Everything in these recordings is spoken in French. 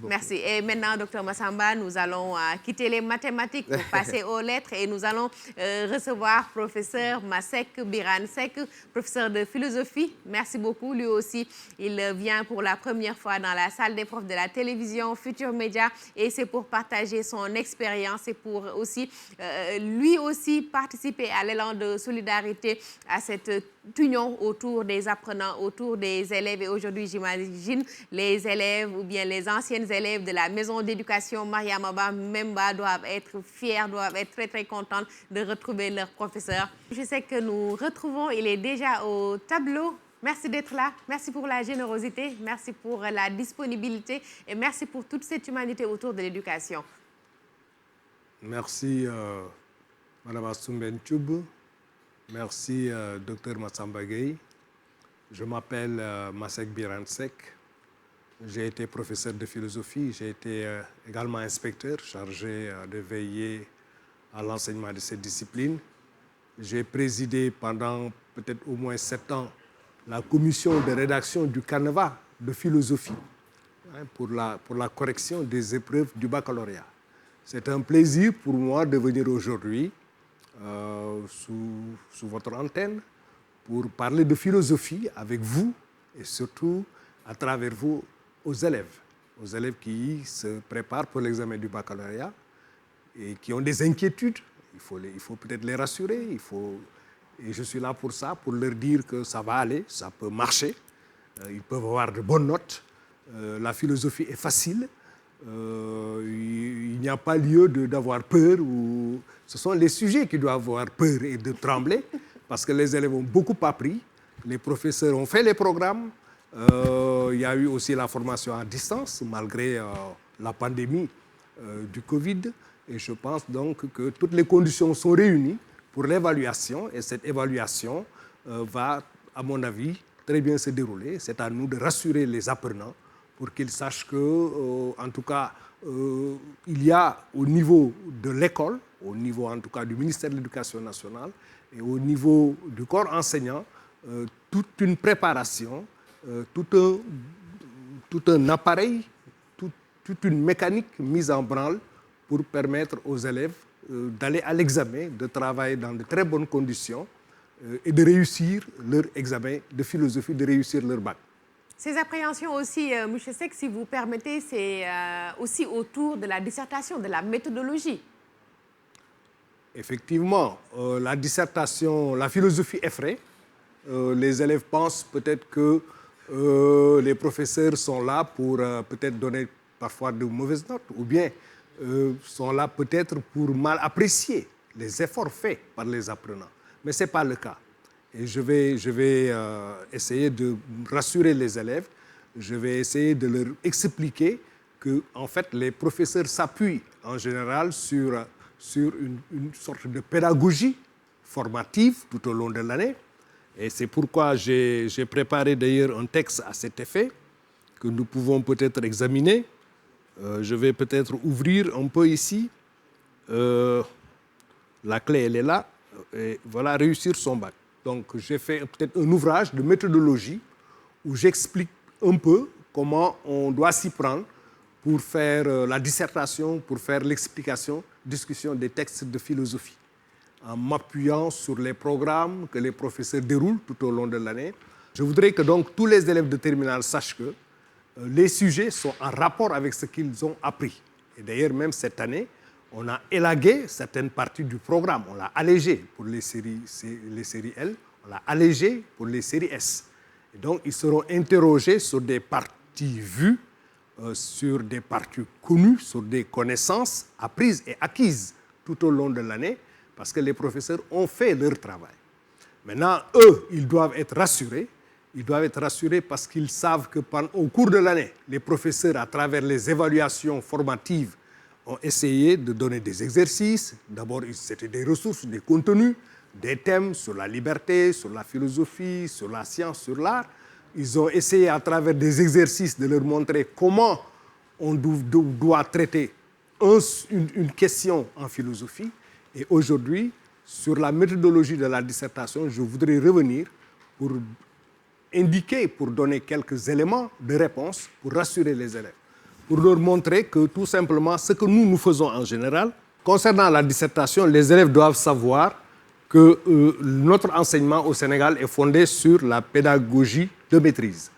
Merci. Et maintenant, Dr Massamba, nous allons quitter les mathématiques pour passer aux lettres et nous allons recevoir professeur Masek Birane Seck, professeur de philosophie. Merci beaucoup. Lui aussi, il vient pour la première fois dans la salle des profs de la télévision Futur Média et c'est pour partager son expérience et pour aussi, lui aussi, participer à l'élan de solidarité, à cette union autour des apprenants, autour des élèves. Et aujourd'hui, j'imagine, les élèves ou bien les anciennes élèves de la maison d'éducation Mariama Memba doivent être fiers, doivent être très très contents de retrouver leur professeur. Je sais que nous retrouvons, il est déjà au tableau. Merci d'être là, merci pour la générosité, merci pour la disponibilité et merci pour toute cette humanité autour de l'éducation. Merci Madame Assoumben Tchoub, merci Dr Massamba Gueye. Je m'appelle Masek Birane Seck. J'ai été professeur de philosophie, j'ai été également inspecteur chargé de veiller à l'enseignement de cette discipline. J'ai présidé pendant peut-être au moins 7 ans la commission de rédaction du canevas de philosophie pour la correction des épreuves du baccalauréat. C'est un plaisir pour moi de venir aujourd'hui sous votre antenne pour parler de philosophie avec vous et surtout à travers vous aux élèves qui se préparent pour l'examen du baccalauréat et qui ont des inquiétudes. Il faut peut-être les rassurer, et je suis là pour ça, pour leur dire que ça va aller, ça peut marcher, ils peuvent avoir de bonnes notes, la philosophie est facile, il n'y a pas lieu d'avoir peur, ce sont les sujets qui doivent avoir peur et de trembler, parce que les élèves ont beaucoup appris, les professeurs ont fait les programmes, il y a eu aussi la formation à distance, malgré la pandémie du Covid. Et je pense donc que toutes les conditions sont réunies pour l'évaluation. Et cette évaluation va, à mon avis, très bien se dérouler. C'est à nous de rassurer les apprenants pour qu'ils sachent que, en tout cas, il y a au niveau de l'école, au niveau en tout cas du ministère de l'Éducation nationale et au niveau du corps enseignant, toute une préparation, tout un appareil, toute une mécanique mise en branle pour permettre aux élèves d'aller à l'examen, de travailler dans de très bonnes conditions et de réussir leur examen de philosophie, de réussir leur bac. Ces appréhensions aussi, M. Seck, si vous permettez, c'est aussi autour de la dissertation, de la méthodologie. Effectivement, la dissertation, la philosophie effraie. Les élèves pensent peut-être que les professeurs sont là pour peut-être donner parfois de mauvaises notes ou bien sont là peut-être pour mal apprécier les efforts faits par les apprenants. Mais ce n'est pas le cas. Et je vais essayer de rassurer les élèves, je vais essayer de leur expliquer que en fait, les professeurs s'appuient en général sur une sorte de pédagogie formative tout au long de l'année. Et c'est pourquoi j'ai préparé d'ailleurs un texte à cet effet que nous pouvons peut-être examiner. Je vais peut-être ouvrir un peu ici. La clé, elle est là. Et voilà, réussir son bac. Donc, j'ai fait peut-être un ouvrage de méthodologie où j'explique un peu comment on doit s'y prendre pour faire la dissertation, pour faire l'explication, discussion des textes de philosophie, en m'appuyant sur les programmes que les professeurs déroulent tout au long de l'année. Je voudrais que donc tous les élèves de terminale sachent que les sujets sont en rapport avec ce qu'ils ont appris. Et d'ailleurs, même cette année, on a élagué certaines parties du programme. On l'a allégé pour les séries L, on l'a allégé pour les séries S. Et donc, ils seront interrogés sur des parties vues, sur des parties connues, sur des connaissances apprises et acquises tout au long de l'année, parce que les professeurs ont fait leur travail. Maintenant, eux, ils doivent être rassurés. Ils doivent être rassurés parce qu'ils savent qu'au cours de l'année, les professeurs, à travers les évaluations formatives, ont essayé de donner des exercices. D'abord, c'était des ressources, des contenus, des thèmes sur la liberté, sur la philosophie, sur la science, sur l'art. Ils ont essayé, à travers des exercices, de leur montrer comment on doit traiter une question en philosophie. Et aujourd'hui, sur la méthodologie de la dissertation, je voudrais revenir pour indiquer, pour donner quelques éléments de réponse, pour rassurer les élèves. pour leur montrer que tout simplement ce que nous faisons en général, concernant la dissertation, les élèves doivent savoir que notre enseignement au Sénégal est fondé sur la pédagogie de maîtrise.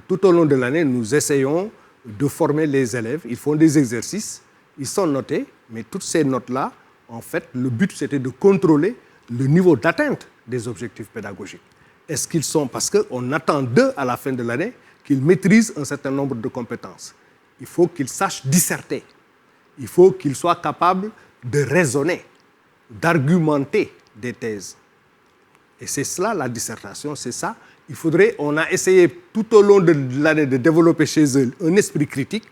Tout au long de l'année, nous essayons de former les élèves. Ils font des exercices, ils sont notés, mais toutes ces notes-là, en fait, le but, c'était de contrôler le niveau d'atteinte des objectifs pédagogiques. Est-ce qu'ils sont... Parce qu'on attend d'eux, à la fin de l'année, qu'ils maîtrisent un certain nombre de compétences. Il faut qu'ils sachent disserter. Il faut qu'ils soient capables de raisonner, d'argumenter des thèses. Et c'est cela, la dissertation, c'est ça. On a essayé tout au long de l'année de développer chez eux un esprit critique,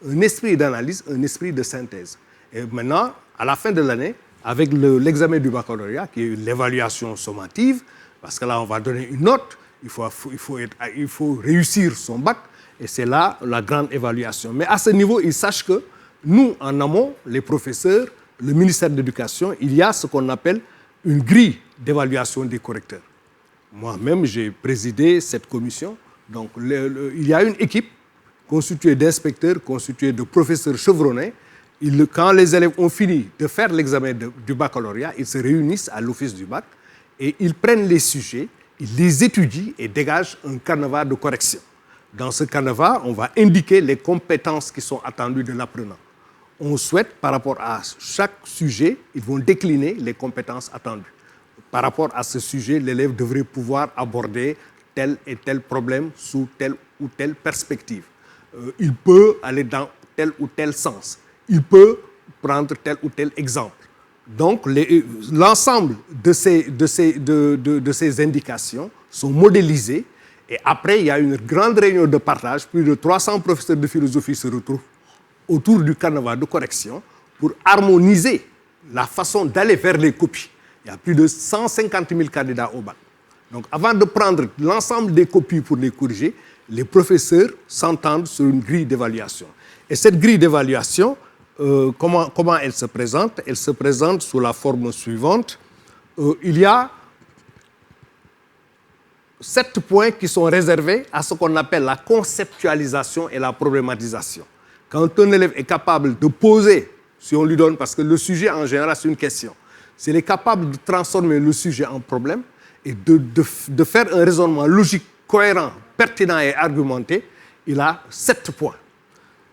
un esprit d'analyse, un esprit de synthèse. Et maintenant, à la fin de l'année, avec l'examen du baccalauréat, qui est l'évaluation sommative, parce que là, on va donner une note, il faut réussir son bac, et c'est là la grande évaluation. Mais à ce niveau, ils sachent que nous, en amont, les professeurs, le ministère de l'Éducation, il y a ce qu'on appelle une grille d'évaluation des correcteurs. Moi-même, j'ai présidé cette commission. Donc, il y a une équipe constituée d'inspecteurs, constituée de professeurs chevronnés. Quand les élèves ont fini de faire l'examen du baccalauréat, ils se réunissent à l'office du bac et ils prennent les sujets, ils les étudient et dégagent un canevas de correction. Dans ce canevas, on va indiquer les compétences qui sont attendues de l'apprenant. On souhaite, par rapport à chaque sujet, ils vont décliner les compétences attendues. Par rapport à ce sujet, l'élève devrait pouvoir aborder tel et tel problème sous telle ou telle perspective. Il peut aller dans tel ou tel sens. Il peut prendre tel ou tel exemple. Donc, l'ensemble de ces indications sont modélisées. Et après, il y a une grande réunion de partage. Plus de 300 professeurs de philosophie se retrouvent autour du canevas de correction pour harmoniser la façon d'aller vers les copies. Il y a plus de 150 000 candidats au bac. Donc, avant de prendre l'ensemble des copies pour les corriger, les professeurs s'entendent sur une grille d'évaluation. Et cette grille d'évaluation, comment elle se présente? Elle se présente sous la forme suivante. Il y a 7 points qui sont réservés à ce qu'on appelle la conceptualisation et la problématisation. Quand un élève est capable de poser, si on lui donne, parce que le sujet en général c'est une question, s'il est capable de transformer le sujet en problème et de faire un raisonnement logique, cohérent, pertinent et argumenté, il a 7 points.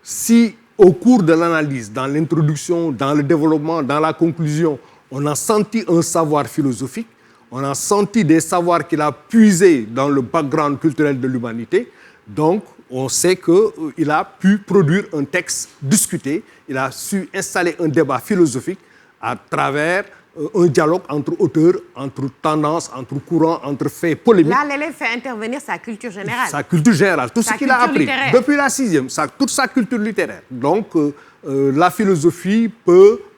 Si au cours de l'analyse, dans l'introduction, dans le développement, dans la conclusion, on a senti un savoir philosophique, on a senti des savoirs qu'il a puisés dans le background culturel de l'humanité, donc on sait qu'il a pu produire un texte discuté, il a su installer un débat philosophique à travers un dialogue entre auteurs, entre tendances, entre courants, entre faits polémiques. Là, l'élève fait intervenir sa culture générale. Sa culture générale, tout ce qu'il a appris littéraire. depuis la 6e, toute sa culture littéraire. Donc, la philosophie,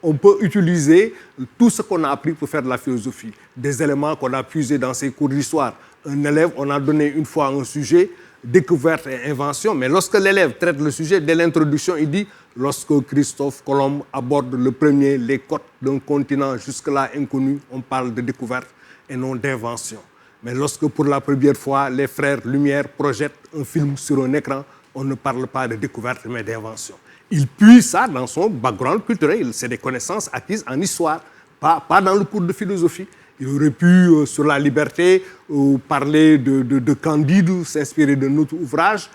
on peut utiliser tout ce qu'on a appris pour faire de la philosophie. Des éléments qu'on a puisés dans ses cours d'histoire. Un élève, on a donné une fois un sujet, découverte et invention, mais lorsque l'élève traite le sujet, dès l'introduction, il dit « Lorsque Christophe Colomb aborde le premier les côtes d'un continent jusque-là inconnu, on parle de découverte et non d'invention. Mais lorsque pour la première fois, les frères Lumière projettent un film sur un écran, on ne parle pas de découverte mais d'invention. » Il puise ça dans son background culturel, c'est des connaissances acquises en histoire, pas dans le cours de philosophie. Il aurait pu, sur la liberté, parler de Candide, s'inspirer de notre ouvrage,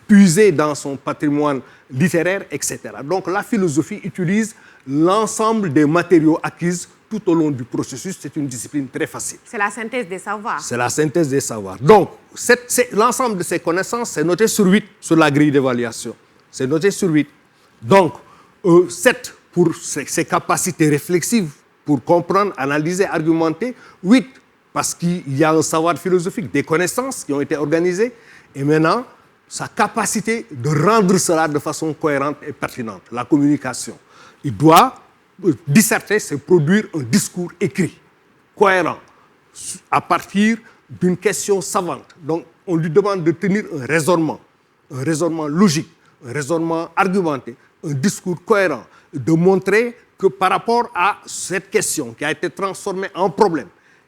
puiser dans son patrimoine littéraire, etc. Donc la philosophie utilise l'ensemble des matériaux acquis tout au long du processus. C'est une discipline très facile. C'est la synthèse des savoirs. C'est la synthèse des savoirs. Donc, l'ensemble de ces connaissances, c'est noté sur 8 sur la grille d'évaluation. C'est noté sur 8. Donc, 7 pour ses capacités réflexives, pour comprendre, analyser, argumenter. 8, parce qu'il y a un savoir philosophique, des connaissances qui ont été organisées. Et maintenant, sa capacité de rendre cela de façon cohérente et pertinente, la communication. Il doit disserter, c'est produire un discours écrit, cohérent, à partir d'une question savante. Donc, on lui demande de tenir un raisonnement logique, un raisonnement argumenté, un discours cohérent, de montrer que par rapport à cette question qui a été transformée en problème,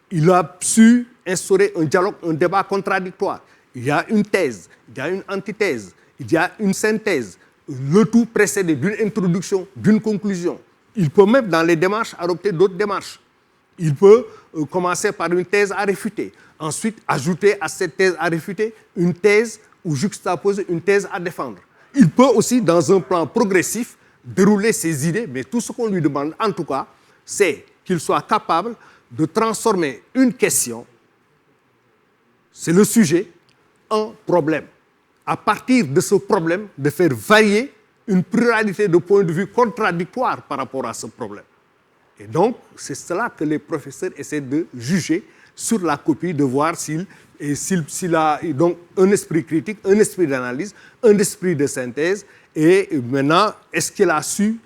il a su instaurer un dialogue, un débat contradictoire. Il y a une thèse, il y a une antithèse, il y a une synthèse. le tout précédé d'une introduction, d'une conclusion. Il peut même, dans les démarches, adopter d'autres démarches. Il peut commencer par une thèse à réfuter. Ensuite, ajouter à cette thèse à réfuter une thèse ou juxtaposer une thèse à défendre. Il peut aussi, dans un plan progressif, dérouler ses idées, mais tout ce qu'on lui demande, en tout cas, c'est qu'il soit capable de transformer une question, c'est le sujet, en problème. À partir de ce problème, de faire varier une pluralité de points de vue contradictoires par rapport à ce problème. Et donc, c'est cela que les professeurs essaient de juger sur la copie, de voir s'il a donc un esprit critique, un esprit d'analyse, un esprit de synthèse, et maintenant, est-ce qu'il a su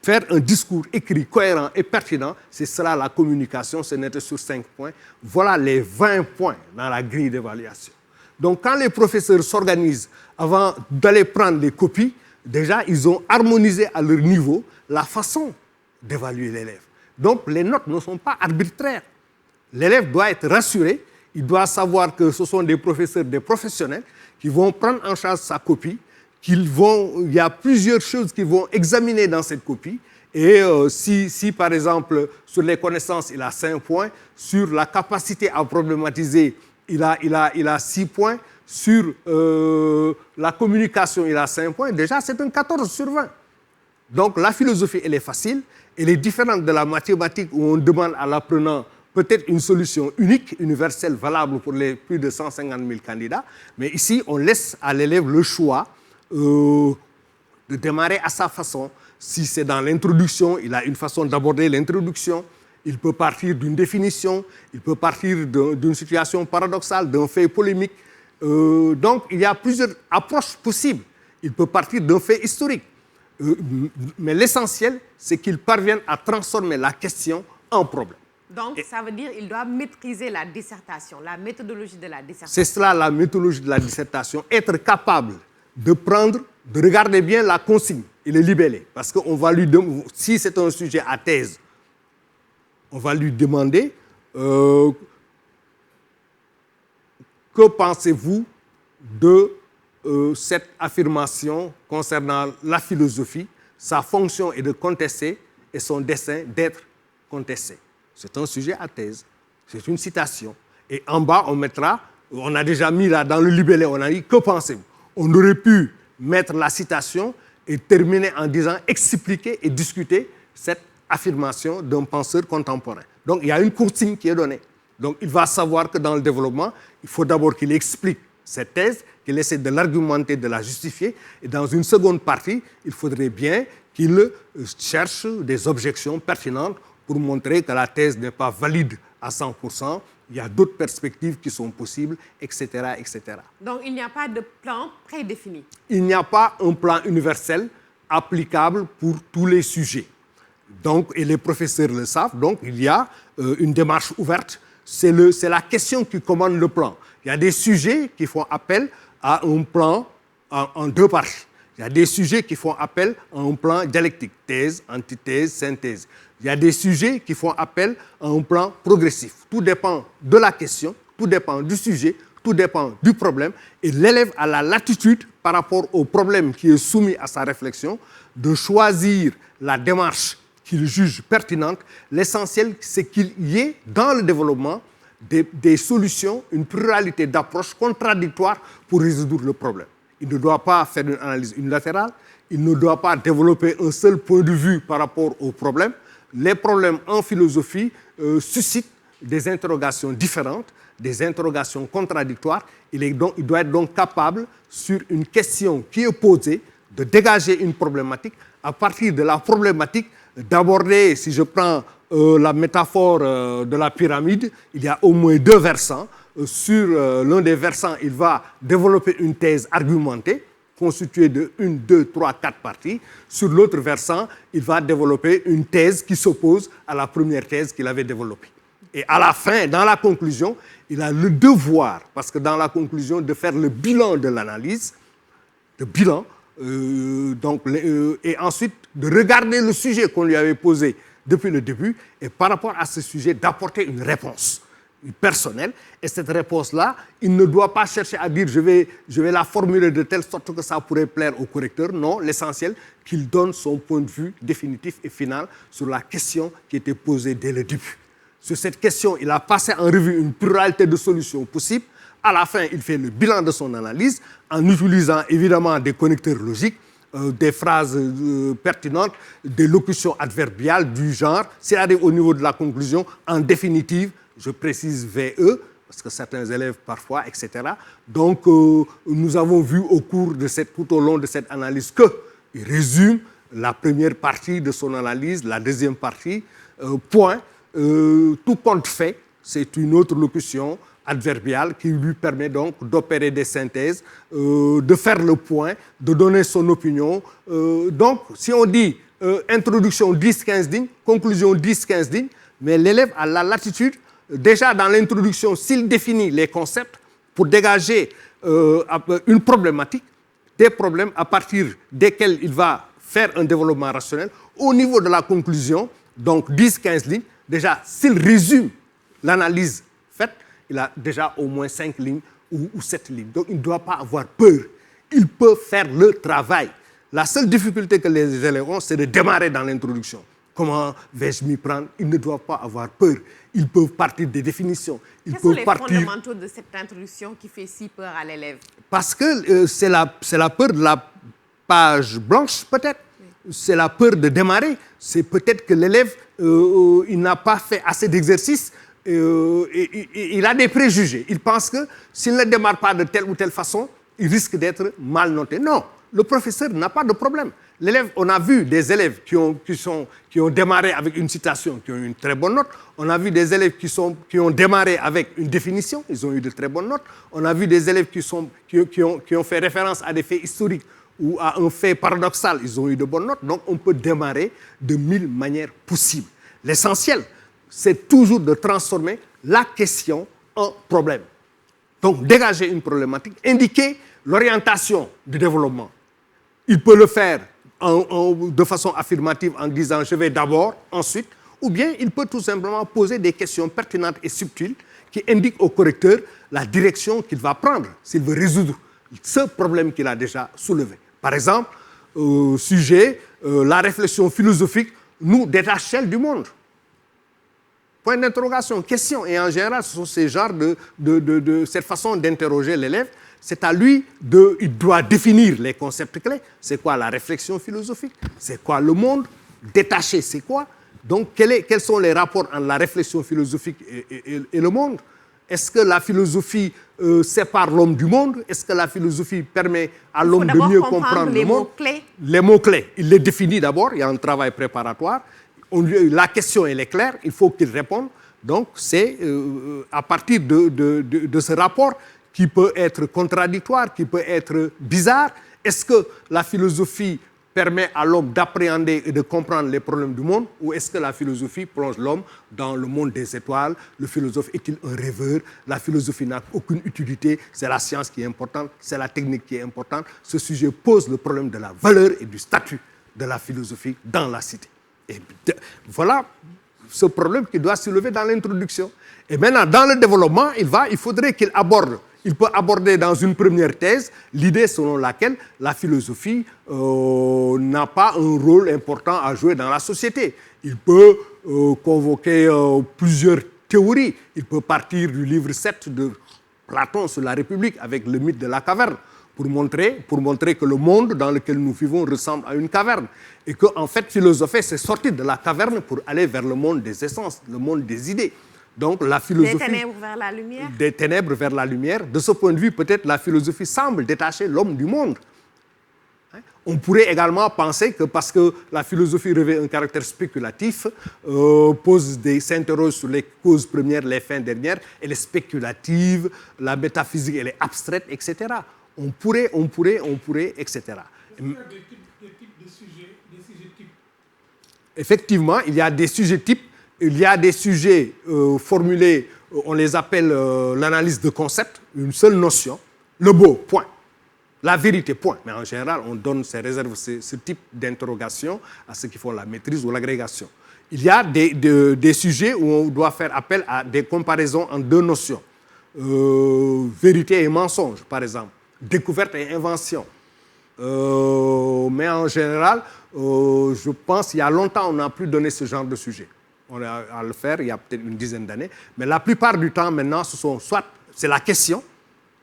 faire un discours écrit cohérent et pertinent? C'est cela la communication, ce n'était sur 5 points. Voilà les 20 points dans la grille d'évaluation. Donc, quand les professeurs s'organisent avant d'aller prendre les copies, déjà, ils ont harmonisé à leur niveau la façon d'évaluer l'élève. Donc, les notes ne sont pas arbitraires. L'élève doit être rassuré, il doit savoir que ce sont des professeurs, des professionnels qui vont prendre en charge sa copie, il y a plusieurs choses qu'ils vont examiner dans cette copie. Et si, par exemple, sur les connaissances, il a 5 points, sur la capacité à problématiser, il a 6 points, sur la communication, il a 5 points, déjà c'est un 14 sur 20. Donc la philosophie, elle est facile, elle est différente de la mathématique où on demande à l'apprenant peut-être une solution unique, universelle, valable pour les plus de 150 000 candidats, mais ici, on laisse à l'élève le choix de démarrer à sa façon. Si c'est dans l'introduction, il a une façon d'aborder l'introduction. Il peut partir d'une définition, il peut partir d'une situation paradoxale, d'un fait polémique. Donc, il y a plusieurs approches possibles. Il peut partir d'un fait historique. Mais l'essentiel, c'est qu'il parvienne à transformer la question en problème. Donc, ça veut dire qu'il doit maîtriser la dissertation, la méthodologie de la dissertation. C'est cela la méthodologie de la dissertation. Être capable de regarder bien la consigne et le libellé. Parce qu'on va lui demander, si c'est un sujet à thèse, on va lui demander que pensez-vous de cette affirmation concernant la philosophie? Sa fonction est de contester et son dessein d'être contesté. C'est un sujet à thèse, c'est une citation. Et en bas, on a déjà mis là dans le libellé, on a dit que pensez-vous? On aurait pu mettre la citation et terminer en disant expliquer et discuter cette affirmation d'un penseur contemporain. Donc, il y a une consigne qui est donnée. Donc, il va savoir que dans le développement, il faut d'abord qu'il explique cette thèse, qu'il essaie de l'argumenter, de la justifier. Et dans une seconde partie, il faudrait bien qu'il cherche des objections pertinentes pour montrer que la thèse n'est pas valide à 100%. Il y a d'autres perspectives qui sont possibles, etc., etc. Donc, il n'y a pas de plan prédéfini. Il n'y a pas un plan universel applicable pour tous les sujets. Donc, et les professeurs le savent, donc il y a une démarche ouverte. C'est la question qui commande le plan. Il y a des sujets qui font appel à un plan en 2 parties. Il y a des sujets qui font appel à un plan dialectique, thèse, antithèse, synthèse. Il y a des sujets qui font appel à un plan progressif. Tout dépend de la question, tout dépend du sujet, tout dépend du problème. Et l'élève a la latitude, par rapport au problème qui est soumis à sa réflexion, de choisir la démarche qu'il juge pertinente. L'essentiel, c'est qu'il y ait dans le développement des solutions, une pluralité d'approches contradictoires pour résoudre le problème. Il ne doit pas faire une analyse unilatérale, il ne doit pas développer un seul point de vue par rapport au problème. Les problèmes en philosophie suscitent des interrogations différentes, des interrogations contradictoires. Il doit être donc capable, sur une question qui est posée, de dégager une problématique. À partir de la problématique, d'aborder, si je prends la métaphore de la pyramide, il y a au moins 2 versants. Sur l'un des versants, il va développer une thèse argumentée, constituée de 1, 2, 3, 4 parties. Sur l'autre versant, il va développer une thèse qui s'oppose à la première thèse qu'il avait développée. Et à la fin, dans la conclusion, il a le devoir, parce que dans la conclusion, de faire le bilan de l'analyse, et ensuite de regarder le sujet qu'on lui avait posé depuis le début, et par rapport à ce sujet, d'apporter une réponse. personnelle. Et cette réponse-là, il ne doit pas chercher à dire je vais la formuler de telle sorte que ça pourrait plaire au correcteur. Non, l'essentiel, qu'il donne son point de vue définitif et final sur la question qui était posée dès le début. Sur cette question, il a passé en revue une pluralité de solutions possibles. À la fin, il fait le bilan de son analyse en utilisant évidemment des connecteurs logiques, des phrases pertinentes, des locutions adverbiales du genre, c'est-à-dire au niveau de la conclusion, en définitive, je précise VE, parce que certains élèves parfois, etc. Donc, nous avons vu au cours de tout au long de cette analyse qu'il résume la première partie de son analyse, la deuxième partie, point. Tout compte fait, c'est une autre locution adverbiale qui lui permet donc d'opérer des synthèses, de faire le point, de donner son opinion. Donc, si on dit introduction 10-15 lignes, conclusion 10-15 lignes, mais l'élève a la latitude, déjà dans l'introduction, s'il définit les concepts pour dégager une problématique, des problèmes à partir desquels il va faire un développement rationnel, au niveau de la conclusion, donc 10-15 lignes, déjà, s'il résume l'analyse faite, il a déjà au moins 5 lignes ou 7 lignes. Donc, il ne doit pas avoir peur. Il peut faire le travail. La seule difficulté que les élèves ont, c'est de démarrer dans l'introduction. Comment vais-je m'y prendre? Ils ne doivent pas avoir peur. Ils peuvent partir des définitions. Quels sont les fondamentaux de cette introduction qui fait si peur à l'élève? Parce que c'est la peur de la page blanche, peut-être. Oui. C'est la peur de démarrer. C'est peut-être que l'élève, il n'a pas fait assez d'exercices. Il a des préjugés. Il pense que s'il ne démarre pas de telle ou telle façon, il risque d'être mal noté. Non, le professeur n'a pas de problème. L'élève, on a vu des élèves qui ont démarré avec une citation, qui ont eu une très bonne note. On a vu des élèves qui ont démarré avec une définition, ils ont eu de très bonnes notes. On a vu des élèves qui ont fait référence à des faits historiques ou à un fait paradoxal, ils ont eu de bonnes notes. Donc, on peut démarrer de 1000 manières possibles. L'essentiel, c'est toujours de transformer la question en problème. Donc, dégager une problématique, indiquer l'orientation du développement. Il peut le faire de façon affirmative en disant « je vais d'abord, ensuite », ou bien il peut tout simplement poser des questions pertinentes et subtiles qui indiquent au correcteur la direction qu'il va prendre s'il veut résoudre ce problème qu'il a déjà soulevé. Par exemple, sujet, la réflexion philosophique nous détache-t-elle du monde? Point d'interrogation, question. Et en général, ce sont ces genres cette façon d'interroger l'élève. C'est à lui il doit définir les concepts clés. C'est quoi la réflexion philosophique? C'est quoi le monde? Détaché, c'est quoi? Donc, quels sont les rapports entre la réflexion philosophique et le monde? Est-ce que la philosophie sépare l'homme du monde? Est-ce que la philosophie permet à l'homme de mieux comprendre le monde? Les mots-clés. Il les définit d'abord, il y a un travail préparatoire. La question, elle est claire, il faut qu'il réponde. Donc, c'est à partir de ce rapport qui peut être contradictoire, qui peut être bizarre. Est-ce que la philosophie permet à l'homme d'appréhender et de comprendre les problèmes du monde, ou est-ce que la philosophie plonge l'homme dans le monde des étoiles? Le philosophe est-il un rêveur? La philosophie n'a aucune utilité, c'est la science qui est importante, c'est la technique qui est importante. Ce sujet pose le problème de la valeur et du statut de la philosophie dans la cité. Et voilà ce problème qui doit se lever dans l'introduction. Et maintenant, dans le développement, il faudrait qu'il aborde. Il peut aborder dans une première thèse l'idée selon laquelle la philosophie n'a pas un rôle important à jouer dans la société. Il peut convoquer plusieurs théories. Il peut partir du livre 7 de Platon sur la République avec le mythe de la caverne pour montrer que le monde dans lequel nous vivons ressemble à une caverne. Et qu'en fait, philosopher, c'est sortir de la caverne pour aller vers le monde des essences, le monde des idées. Donc, la philosophie... Des ténèbres vers la lumière. Des ténèbres vers la lumière. De ce point de vue, peut-être la philosophie semble détacher l'homme du monde. On pourrait également penser que parce que la philosophie revêt un caractère spéculatif, s'interroge sur les causes premières, les fins dernières, elle est spéculative, la métaphysique, elle est abstraite, etc. On pourrait, etc. Des types de sujets, des sujets types. Effectivement, il y a des sujets types. Il y a des sujets formulés, on les appelle l'analyse de concept, une seule notion, le beau, point. La vérité, point. Mais en général, on donne ces réserves, ce type d'interrogation à ceux qui font la maîtrise ou l'agrégation. Il y a des sujets où on doit faire appel à des comparaisons en deux notions. Vérité et mensonge, par exemple. Découverte et invention. Mais en général, je pense qu'il y a longtemps, on n'a plus donné ce genre de sujet. On a à le faire il y a peut-être une dizaine d'années. Mais la plupart du temps, maintenant, c'est la question,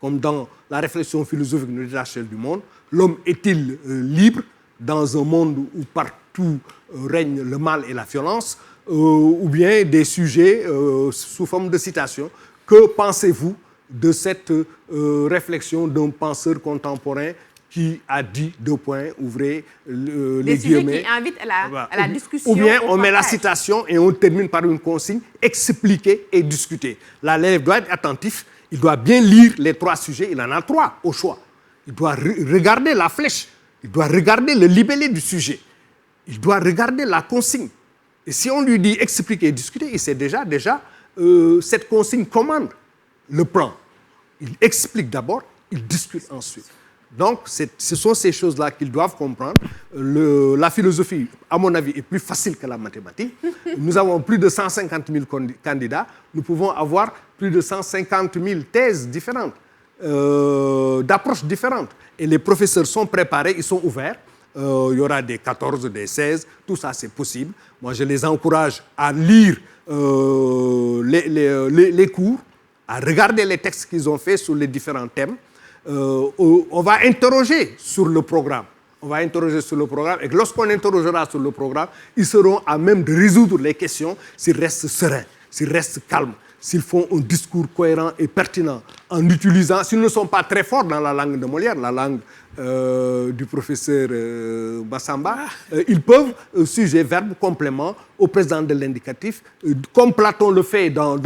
comme dans la réflexion philosophique de l'échelle du monde. L'homme est-il libre dans un monde où partout règne le mal et la violence, ou bien des sujets sous forme de citation. Que pensez-vous de cette réflexion d'un penseur contemporain qui a dit, ouvrez les guillemets. Des sujets qui invitent à la discussion. Ou bien on met la citation et on termine par une consigne, expliquer et discuter. L'élève doit être attentif, il doit bien lire les 3 sujets, il en a 3 au choix. Il doit regarder la flèche, il doit regarder le libellé du sujet, il doit regarder la consigne. Et si on lui dit expliquer et discuter, il sait déjà cette consigne commande le plan. Il explique d'abord, il discute ensuite. Donc, ce sont ces choses-là qu'ils doivent comprendre. La philosophie, à mon avis, est plus facile que la mathématique. Nous avons plus de 150 000 candidats. Nous pouvons avoir plus de 150 000 thèses différentes, d'approches différentes. Et les professeurs sont préparés, ils sont ouverts. Il y aura des 14, des 16, tout ça c'est possible. Moi je les encourage à lire les cours, à regarder les textes qu'ils ont faits sur les différents thèmes. On va interroger sur le programme. Et lorsqu'on interrogera sur le programme, ils seront à même de résoudre les questions s'ils restent sereins, s'ils restent calmes, s'ils font un discours cohérent et pertinent, en utilisant, s'ils ne sont pas très forts dans la langue de Molière, la langue du professeur Massamba, ils peuvent, sujet, verbe, complément, au présent de l'indicatif, comme Platon le fait dans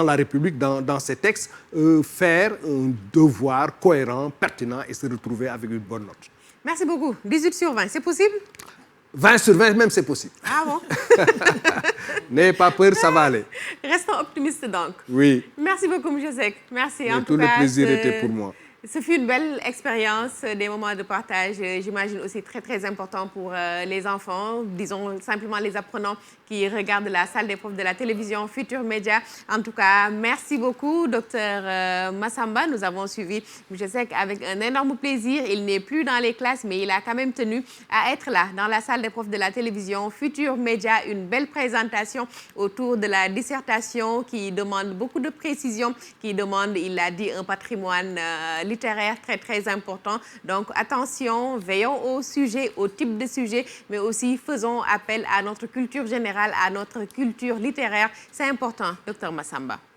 la République, dans ses textes, faire un devoir cohérent, pertinent et se retrouver avec une bonne note. Merci beaucoup. 18 sur 20, c'est possible? 20 sur 20 même, c'est possible. Ah bon? N'ayez pas peur, ça va aller. Restons optimistes donc. Oui. Merci beaucoup, M. Seck. Merci. En tout cas, le plaisir était pour moi. Ce fut une belle expérience, des moments de partage, j'imagine aussi très, très important pour les enfants, disons simplement les apprenants qui regardent la salle des profs de la télévision Futur Média. En tout cas, merci beaucoup, Dr Massamba. Nous avons suivi M. Seck avec un énorme plaisir. Il n'est plus dans les classes, mais il a quand même tenu à être là, dans la salle des profs de la télévision Futur Média. Une belle présentation autour de la dissertation qui demande beaucoup de précision, qui demande, il l'a dit, un patrimoine littéraire très, très important. Donc, attention, veillons au sujet, au type de sujet, mais aussi faisons appel à notre culture générale, à notre culture littéraire. C'est important, Dr Massamba.